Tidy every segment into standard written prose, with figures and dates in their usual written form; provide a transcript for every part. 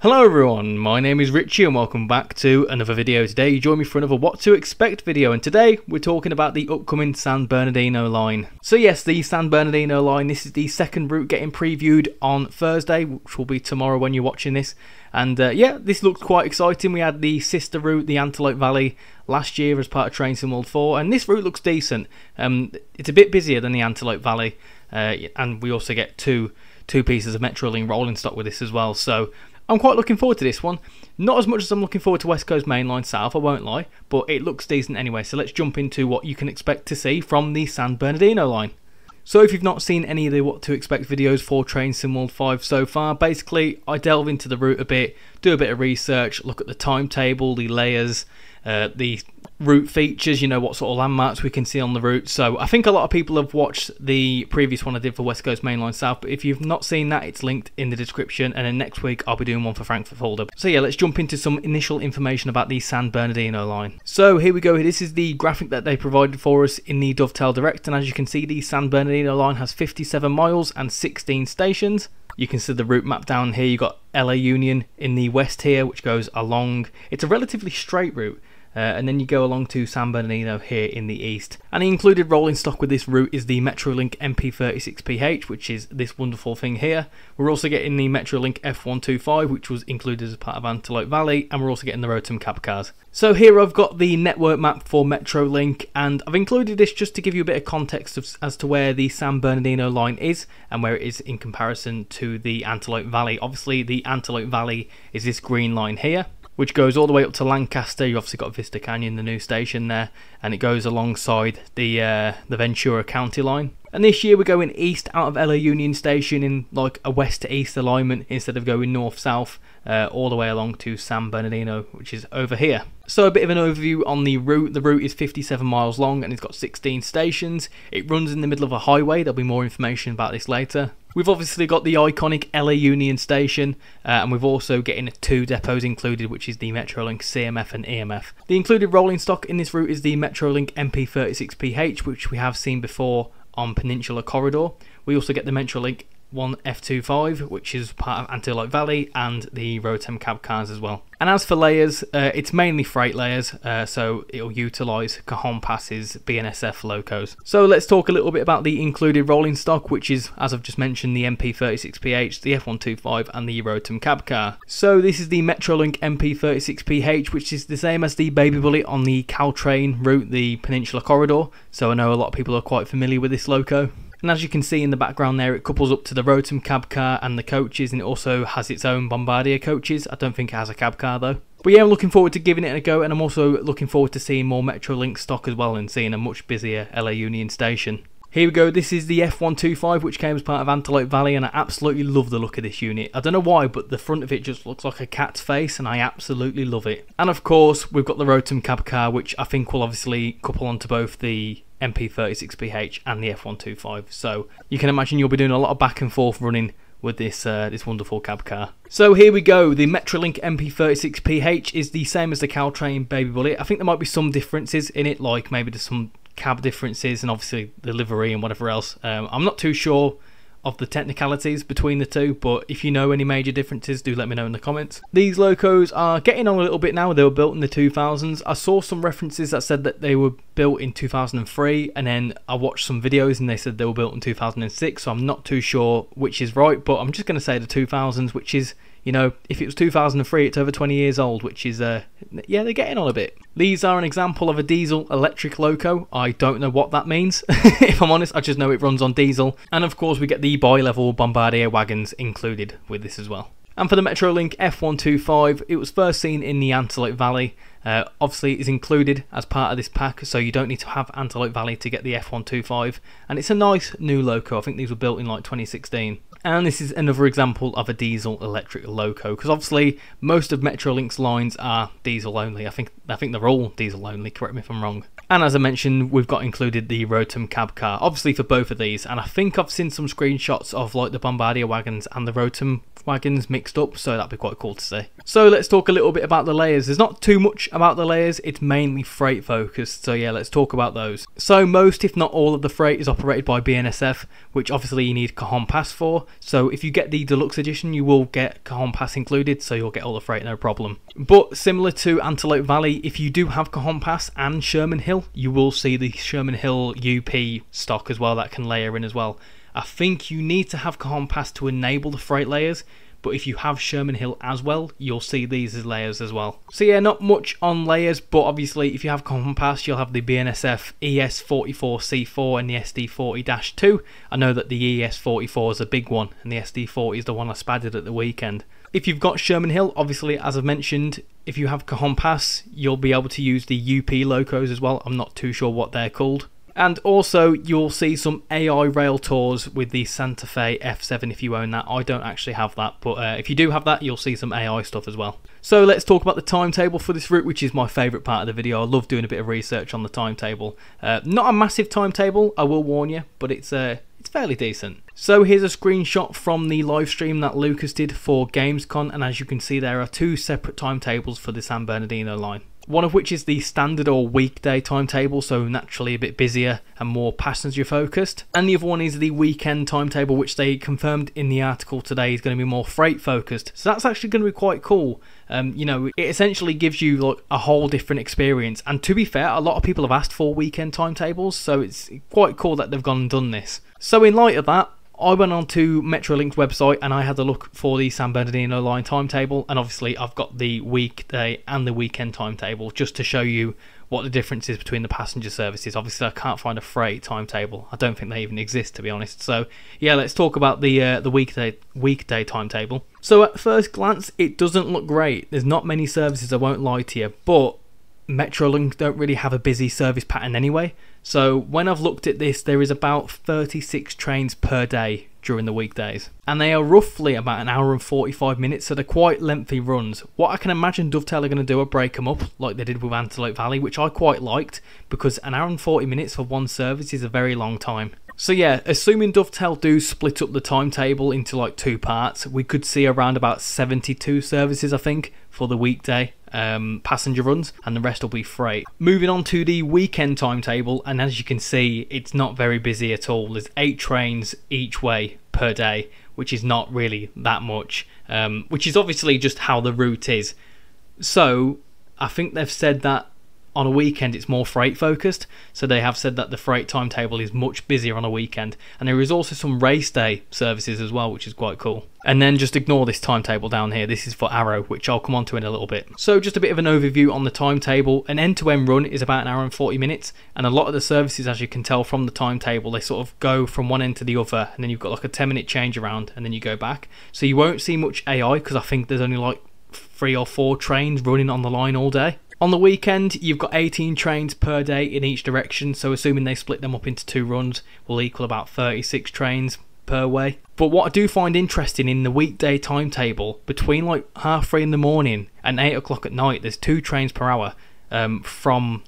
Hello everyone, my name is Richie and welcome back to another video. Today you join me for another what to expect video, and today we're talking about the upcoming San Bernardino line. So yes, the San Bernardino line, this is the second route getting previewed on Thursday, which will be tomorrow when you're watching this. And yeah, this looks quite exciting. We had the sister route, the Antelope Valley, last year as part of TrainsimWorld 4, and this route looks decent. It's a bit busier than the Antelope Valley, and we also get two pieces of Metrolink rolling stock with this as well. So I'm quite looking forward to this one. Not as much as I'm looking forward to West Coast Main Line South, I won't lie, but it looks decent anyway. So let's jump into what you can expect to see from the San Bernardino line. So if you've not seen any of the what to expect videos for TrainsimWorld 5 so far, basically I delve into the route a bit, do a bit of research, look at the timetable, the layers, the route features, you know, what sort of landmarks we can see on the route. So I think a lot of people have watched the previous one I did for West Coast Main Line South, but if you've not seen that, it's linked in the description, and then next week I'll be doing one for Frankfurt Folder. So yeah, let's jump into some initial information about the San Bernardino line. So here we go, this is the graphic that they provided for us in the Dovetail Direct, and as you can see, the San Bernardino line has 57 miles and 16 stations. You can see the route map down here. You've got LA Union in the west here, which goes along. It's a relatively straight route. And then you go along to San Bernardino here in the east. And the included rolling stock with this route is the Metrolink MP36PH, which is this wonderful thing here. We're also getting the Metrolink F125, which was included as part of Antelope Valley, and we're also getting the Rotom cab cars. So here I've got the network map for Metrolink, and I've included this just to give you a bit of context as to where the San Bernardino line is and where it is in comparison to the Antelope Valley. Obviously the Antelope Valley is this green line here, which goes all the way up to Lancaster. You've obviously got Vista Canyon, the new station there, and it goes alongside the Ventura County line. And this year we're going east out of LA Union Station in like a west to east alignment instead of going north-south all the way along to San Bernardino, which is over here. So a bit of an overview on the route. The route is 57 miles long and it's got 16 stations. It runs in the middle of a highway. There'll be more information about this later. We've obviously got the iconic LA Union Station, and we've also getting 2 depots included, which is the Metrolink CMF and EMF. The included rolling stock in this route is the Metrolink MP36PH, which we have seen before on Peninsula Corridor. We also get the Metrolink 1F25, which is part of Antelope Valley, and the Rotom cab cars as well. And as for layers, it's mainly freight layers, so it'll utilise Cajon Pass's BNSF locos. So let's talk a little bit about the included rolling stock, which is, as I've just mentioned, the MP36PH, the F125 and the Rotom cab car. So this is the Metrolink MP36PH, which is the same as the Baby Bullet on the Caltrain route, the Peninsula Corridor, so I know a lot of people are quite familiar with this loco. And as you can see in the background there, it couples up to the Rotom cab car and the coaches, and it also has its own Bombardier coaches. I don't think it has a cab car though. But yeah, I'm looking forward to giving it a go, and I'm also looking forward to seeing more Metrolink stock as well and seeing a much busier LA Union Station. Here we go, this is the F125, which came as part of Antelope Valley, and I absolutely love the look of this unit. I don't know why, but the front of it just looks like a cat's face, and I absolutely love it. And of course, we've got the Rotom cab car, which I think will obviously couple onto both the MP36PH and the F125. So you can imagine you'll be doing a lot of back and forth running with this this wonderful cab car. So here we go, the Metrolink MP36PH is the same as the Caltrain Baby Bullet. I think there might be some differences in it, like maybe there's some cab differences and obviously the livery and whatever else. I'm not too sure of the technicalities between the two, but if you know any major differences, do let me know in the comments. These locos are getting on a little bit now. They were built in the 2000s. I saw some references that said that they were built in 2003, and then I watched some videos and they said they were built in 2006, so I'm not too sure which is right, but I'm just going to say the 2000s, which is, you know, if it was 2003, it's over 20 years old, which is, yeah, they're getting on a bit. These are an example of a diesel electric loco. I don't know what that means. If I'm honest, I just know it runs on diesel. And of course, we get the bi-level Bombardier wagons included with this as well. And for the Metrolink F125, it was first seen in the Antelope Valley. Obviously, it's included as part of this pack, so you don't need to have Antelope Valley to get the F125. And it's a nice new loco. I think these were built in like 2016. And this is another example of a diesel electric loco, because obviously most of Metrolink's lines are diesel only. I think they're all diesel only, correct me if I'm wrong. And as I mentioned, we've got included the Rotom cab car, obviously for both of these, and I think I've seen some screenshots of like the Bombardier wagons and the Rotom wagons mixed up, so that'd be quite cool to see. So let's talk a little bit about the layers. There's not too much about the layers, it's mainly freight focused, so yeah, let's talk about those. So most, if not all, of the freight is operated by BNSF, which obviously you need Cajon Pass for. So if you get the deluxe edition, you will get Cajon Pass included, so you'll get all the freight, no problem. But similar to Antelope Valley, if you do have Cajon Pass and Sherman Hill, you will see the Sherman Hill UP stock as well that can layer in as well. I think you need to have Cajon Pass to enable the freight layers, but if you have Sherman Hill as well, you'll see these as layers as well. So yeah, not much on layers, but obviously if you have Cajon Pass, you'll have the BNSF ES44C4 and the SD40-2. I know that the ES44 is a big one, and the SD40 is the one I spadded at the weekend. If you've got Sherman Hill, obviously, as I've mentioned, if you have Cajon Pass, you'll be able to use the UP locos as well. I'm not too sure what they're called. And also, you'll see some AI rail tours with the Santa Fe F7 if you own that. I don't actually have that, but if you do have that, you'll see some AI stuff as well. So let's talk about the timetable for this route, which is my favourite part of the video. I love doing a bit of research on the timetable. Not a massive timetable, I will warn you, but it's fairly decent. So here's a screenshot from the live stream that Lucas did for Gamescom, and as you can see, there are two separate timetables for the San Bernardino line. One of which is the standard or weekday timetable, so naturally a bit busier and more passenger focused. And the other one is the weekend timetable, which they confirmed in the article today is going to be more freight focused. So that's actually going to be quite cool. You know, it essentially gives you like a whole different experience. And to be fair, a lot of people have asked for weekend timetables, so it's quite cool that they've gone and done this. So in light of that, I went on to Metrolink's website and I had a look for the San Bernardino line timetable, and obviously I've got the weekday and the weekend timetable just to show you what the difference is between the passenger services. Obviously I can't find a freight timetable. I don't think they even exist, to be honest. So yeah, let's talk about the weekday timetable. So at first glance, it doesn't look great. There's not many services, I won't lie to you, but Metrolink don't really have a busy service pattern anyway. So when I've looked at this, there is about 36 trains per day during the weekdays, and they are roughly about an hour and 45 minutes, so they're quite lengthy runs. What I can imagine Dovetail are going to do are break them up like they did with Antelope Valley, which I quite liked, because an hour and 40 minutes for one service is a very long time. So yeah, assuming Dovetail do split up the timetable into like two parts, we could see around about 72 services, I think, for the weekday passenger runs, and the rest will be freight. Moving on to the weekend timetable, and as you can see, it's not very busy at all. There's 8 trains each way per day, which is not really that much, which is obviously just how the route is. So I think they've said that on a weekend it's more freight focused, so they have said that the freight timetable is much busier on a weekend, and there is also some race day services as well, which is quite cool. And then just ignore this timetable down here, this is for Arrow, which I'll come on to in a little bit. So just a bit of an overview on the timetable. An end-to-end run is about an hour and 40 minutes, and a lot of the services, as you can tell from the timetable, they sort of go from one end to the other, and then you've got like a 10-minute change around, and then you go back. So you won't see much AI, because I think there's only like 3 or 4 trains running on the line all day. On the weekend, you've got 18 trains per day in each direction, so assuming they split them up into 2 runs, will equal about 36 trains per way. But what I do find interesting in the weekday timetable, between like 3:30 in the morning and 8 o'clock at night, there's 2 trains per hour from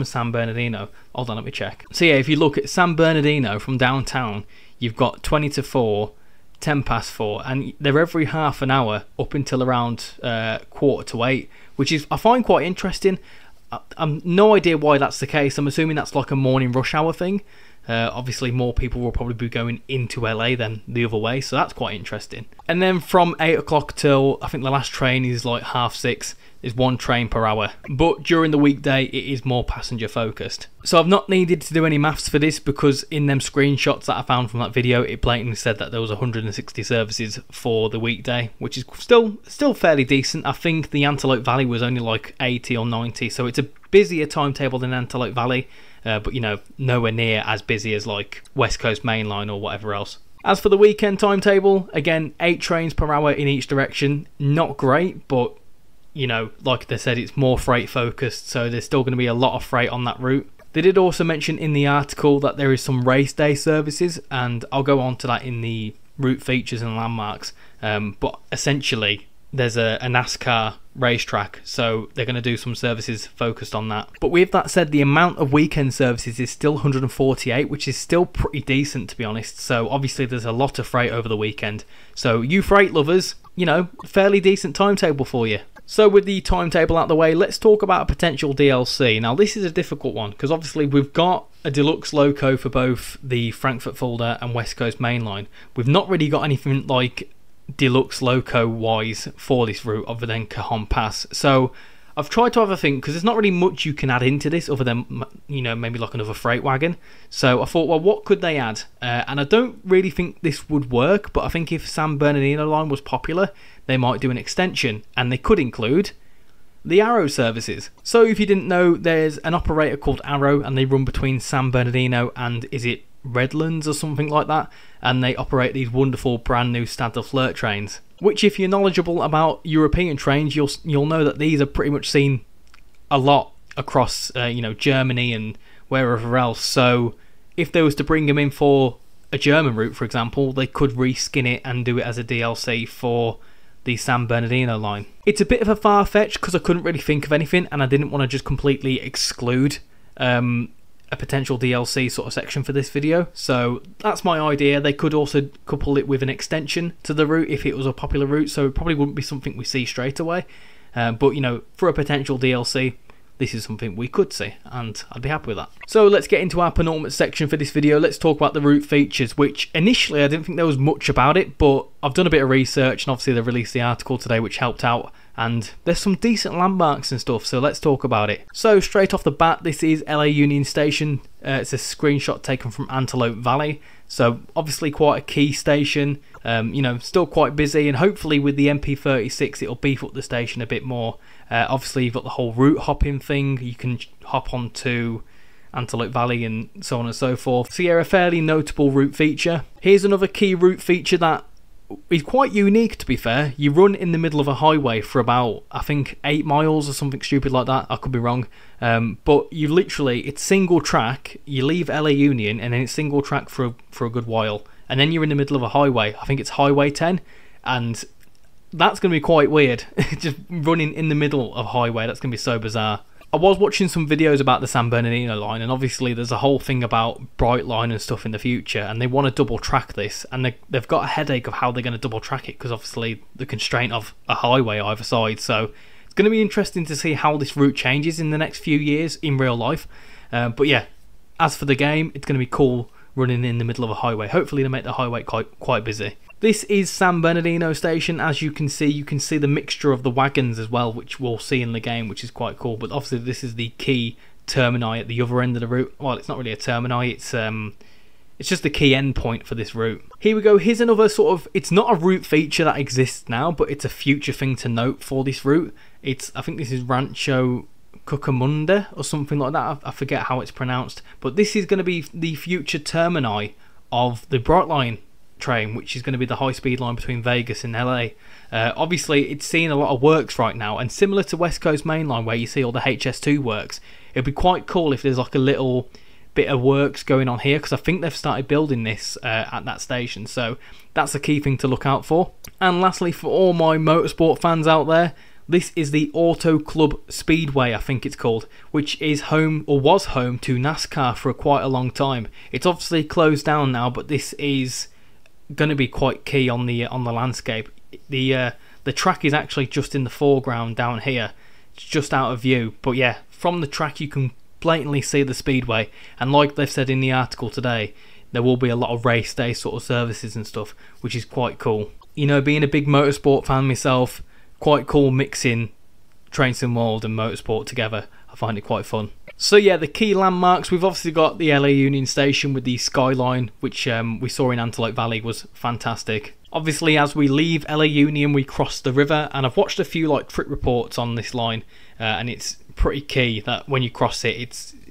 San Bernardino. Hold on, let me check. So yeah, if you look at San Bernardino from downtown, you've got 20 to 4, 10 past 4, and they're every half an hour up until around 7:45, which is I find quite interesting. I'm no idea why that's the case. I'm assuming that's like a morning rush hour thing. Obviously more people will probably be going into LA than the other way, so that's quite interesting. And then from 8 o'clock till I think the last train is like 6:30, is 1 train per hour, but during the weekday it is more passenger focused. So I've not needed to do any maths for this, because in them screenshots that I found from that video, it blatantly said that there was 160 services for the weekday, which is still fairly decent. I think the Antelope Valley was only like 80 or 90, so it's a busier timetable than Antelope Valley, but you know, nowhere near as busy as like West Coast Main Line or whatever else. As for the weekend timetable, again 8 trains per hour in each direction. Not great, but you know, like they said, it's more freight focused, so there's still going to be a lot of freight on that route. They did also mention in the article that there is some race day services, and I'll go on to that in the route features and landmarks, but essentially there's a NASCAR racetrack, so they're going to do some services focused on that. But with that said, the amount of weekend services is still 148, which is still pretty decent, to be honest. So obviously there's a lot of freight over the weekend, so you freight lovers, you know, fairly decent timetable for you. So with the timetable out of the way, let's talk about a potential DLC. Now this is a difficult one, because obviously we've got a deluxe loco for both the Frankfurt Fulda and West Coast Main Line. We've not really got anything like deluxe loco wise for this route other than Cajon Pass. So I've tried to have a think, because there's not really much you can add into this other than, you know, maybe like another freight wagon. So I thought, well, what could they add? And I don't really think this would work, but I think if San Bernardino Line was popular, they might do an extension, and they could include the Arrow services. So if you didn't know, there's an operator called Arrow, and they run between San Bernardino and, is it Redlands or something like that, and they operate these wonderful brand new Stade de Flirt trains, which, if you're knowledgeable about European trains, you'll know that these are pretty much seen a lot across you know, Germany and wherever else. So if they was to bring them in for a German route, for example, they could reskin it and do it as a DLC for the San Bernardino line. It's a bit of a far-fetched, because I couldn't really think of anything, and I didn't want to just completely exclude a potential DLC sort of section for this video. So that's my idea. They could also couple it with an extension to the route if it was a popular route, so it probably wouldn't be something we see straight away. But you know, for a potential DLC, this is something we could see, and I'd be happy with that. So let's get into our penultimate section for this video. Let's talk about the route features, which initially I didn't think there was much about it, but I've done a bit of research, and obviously they released the article today which helped out, and there's some decent landmarks and stuff, so let's talk about it. So straight off the bat, this is LA Union Station. It's a screenshot taken from Antelope Valley, so obviously quite a key station. You know, still quite busy, and hopefully with the MP36 it'll beef up the station a bit more. Obviously you've got the whole route hopping thing, you can hop onto Antelope Valley and so on and so forth. So yeah, a fairly notable route feature. Here's another key route feature that is quite unique, to be fair. You run in the middle of a highway for about, I think, 8 miles or something stupid like that. I could be wrong. But you literally, it's single track. You leave LA Union and then it's single track for a good while. And then you're in the middle of a highway. I think it's Highway 10. And that's going to be quite weird. Just running in the middle of a highway. That's going to be so bizarre. I was watching some videos about the San Bernardino line, and obviously there's a whole thing about Brightline and stuff in the future, and they want to double track this, and they've got a headache of how they're going to double track it, because obviously the constraint of a highway either side. So it's going to be interesting to see how this route changes in the next few years in real life. But yeah, as for the game, it's going to be cool running in the middle of a highway. Hopefully they make the highway quite busy. This is San Bernardino Station. As you can see the mixture of the wagons as well, which we'll see in the game, which is quite cool. But obviously this is the key termini at the other end of the route. Well, it's not really a termini, it's just the key end point for this route. Here we go. Here's another sort of, it's not a route feature that exists now, but it's a future thing to note for this route. I think this is Rancho Cucamonga or something like that. I forget how it's pronounced. But this is going to be the future termini of the Brightline train, which is going to be the high-speed line between Vegas and LA. Obviously it's seeing a lot of works right now, and similar to West Coast Main Line where you see all the HS2 works, it'd be quite cool if there's like a little bit of works going on here, because I think they've started building this at that station, so that's a key thing to look out for. And lastly, for all my motorsport fans out there, this is the Auto Club Speedway, I think it's called, which is home, or was home, to NASCAR for quite a long time. It's obviously closed down now, but this is going to be quite key on the landscape. The track is actually just in the foreground down here. It's just out of view, but yeah, from the track you can blatantly see the speedway, and like they've said in the article today, there will be a lot of race day sort of services and stuff, which is quite cool. You know, being a big motorsport fan myself, quite cool mixing TrainSimWorld and motorsport together. I find it quite fun. So yeah, the key landmarks, we've obviously got the LA Union Station with the skyline, which we saw in Antelope Valley, was fantastic. Obviously as we leave LA Union we cross the river, and I've watched a few like trip reports on this line, and it's pretty key that when you cross it,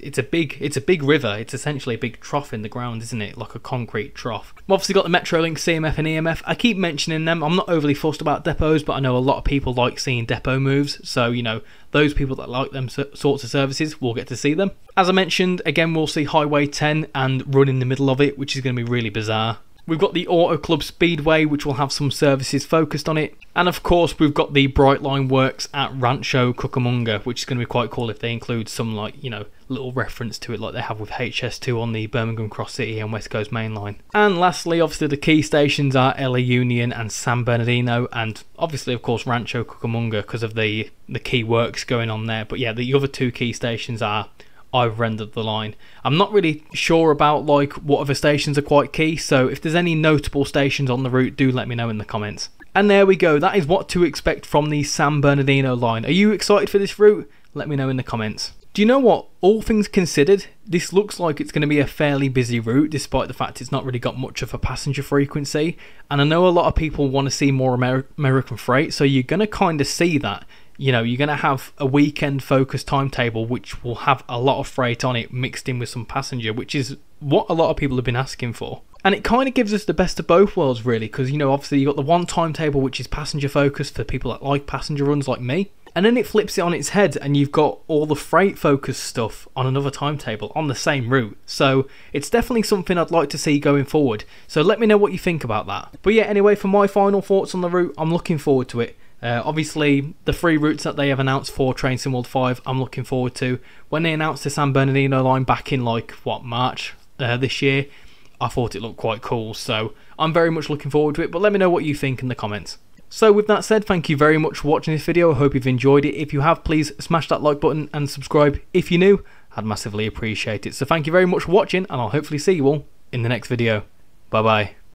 it's a big river. It's essentially a big trough in the ground, isn't it? Like a concrete trough. We've obviously got the Metrolink, CMF and EMF. I keep mentioning them. I'm not overly fussed about depots, but I know a lot of people like seeing depot moves, so you know, those people that like them sorts of services will get to see them. As I mentioned, again we'll see Highway 10 and run in the middle of it, which is going to be really bizarre. We've got the Auto Club Speedway, which will have some services focused on it. And of course, we've got the Brightline works at Rancho Cucamonga, which is going to be quite cool if they include some, like, you know, little reference to it like they have with HS2 on the Birmingham Cross City and West Coast Main Line. And lastly, obviously the key stations are LA Union and San Bernardino, and obviously of course Rancho Cucamonga because of the key works going on there. But yeah, the other two key stations are I've rendered the line. I'm not really sure about like what other stations are quite key, so if there's any notable stations on the route, do let me know in the comments. And there we go, that is what to expect from the San Bernardino line. Are you excited for this route? Let me know in the comments. Do you know what? All things considered, this looks like it's going to be a fairly busy route, despite the fact it's not really got much of a passenger frequency. And I know a lot of people want to see more American freight, so you're going to kind of see that. You know, you're going to have a weekend focused timetable which will have a lot of freight on it mixed in with some passenger, which is what a lot of people have been asking for. And it kind of gives us the best of both worlds really, because, you know, obviously you've got the one timetable which is passenger focused for people that like passenger runs like me. And then it flips it on its head and you've got all the freight focused stuff on another timetable on the same route. So it's definitely something I'd like to see going forward. So let me know what you think about that. But yeah, anyway, for my final thoughts on the route, I'm looking forward to it. Obviously, the 3 routes that they have announced for TrainSimWorld 5, I'm looking forward to. When they announced the San Bernardino line back in like, what, March this year, I thought it looked quite cool. So I'm very much looking forward to it, but let me know what you think in the comments. So with that said, thank you very much for watching this video. I hope you've enjoyed it. If you have, please smash that like button and subscribe if you're new. I'd massively appreciate it. So thank you very much for watching, and I'll hopefully see you all in the next video. Bye bye.